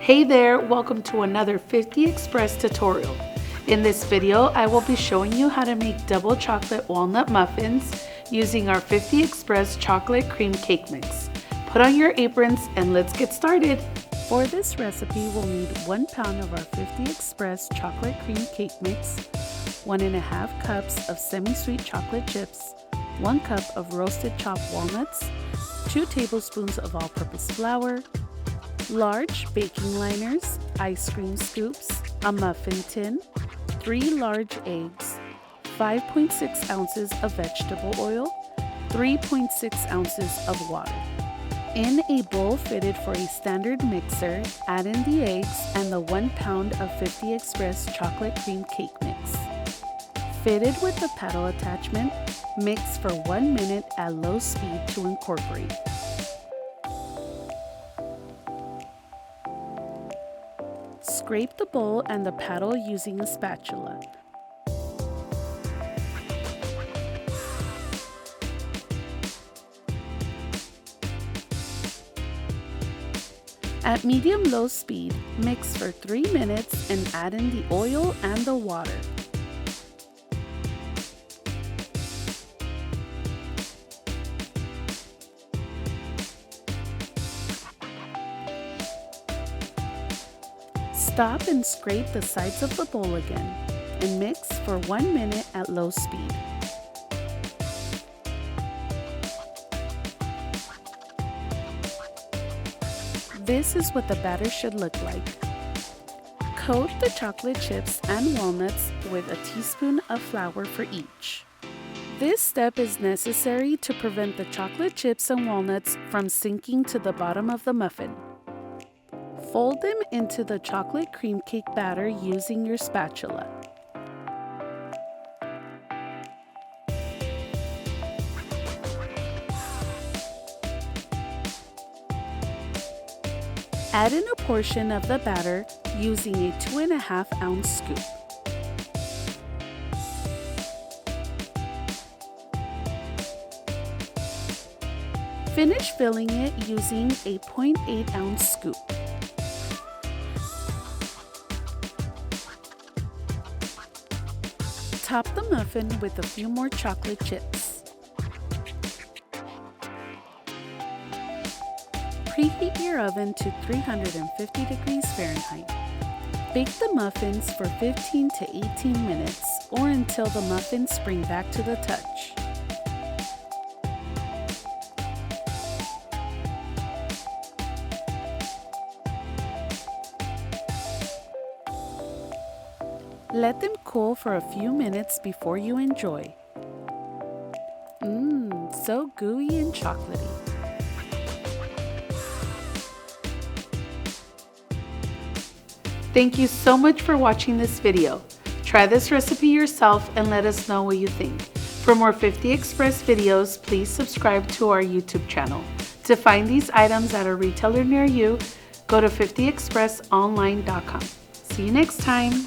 Hey there, welcome to another 50 Express tutorial. In this video, I will be showing you how to make double chocolate walnut muffins using our 50 Express chocolate cream cake mix. Put on your aprons and let's get started. For this recipe, we'll need 1 pound of our 50 Express chocolate cream cake mix, 1.5 cups of semi-sweet chocolate chips, 1 cup of roasted chopped walnuts, 2 tablespoons of all-purpose flour, large baking liners, ice cream scoops, a muffin tin, 3 large eggs, 5.6 ounces of vegetable oil, 3.6 ounces of water. In a bowl fitted for a standard mixer, add in the eggs and the 1 pound of 50 Express chocolate cream cake mix. Fitted with the paddle attachment, mix for 1 minute at low speed to incorporate. Scrape the bowl and the paddle using a spatula. At medium-low speed, mix for 3 minutes and add in the oil and the water. Stop and scrape the sides of the bowl again and mix for 1 minute at low speed. This is what the batter should look like. Coat the chocolate chips and walnuts with a teaspoon of flour for each. This step is necessary to prevent the chocolate chips and walnuts from sinking to the bottom of the muffin. Fold them into the chocolate cream cake batter using your spatula. Add in a portion of the batter using a 2.5 ounce scoop. Finish filling it using a 0.8 ounce scoop. Top the muffin with a few more chocolate chips. Preheat your oven to 350 degrees Fahrenheit. Bake the muffins for 15 to 18 minutes or until the muffins spring back to the touch. Let them cool for a few minutes before you enjoy. So gooey and chocolatey. Thank you so much for watching this video. Try this recipe yourself and let us know what you think. For more 50 Express videos, please subscribe to our YouTube channel. To find these items at a retailer near you, go to 50expressonline.com. See you next time.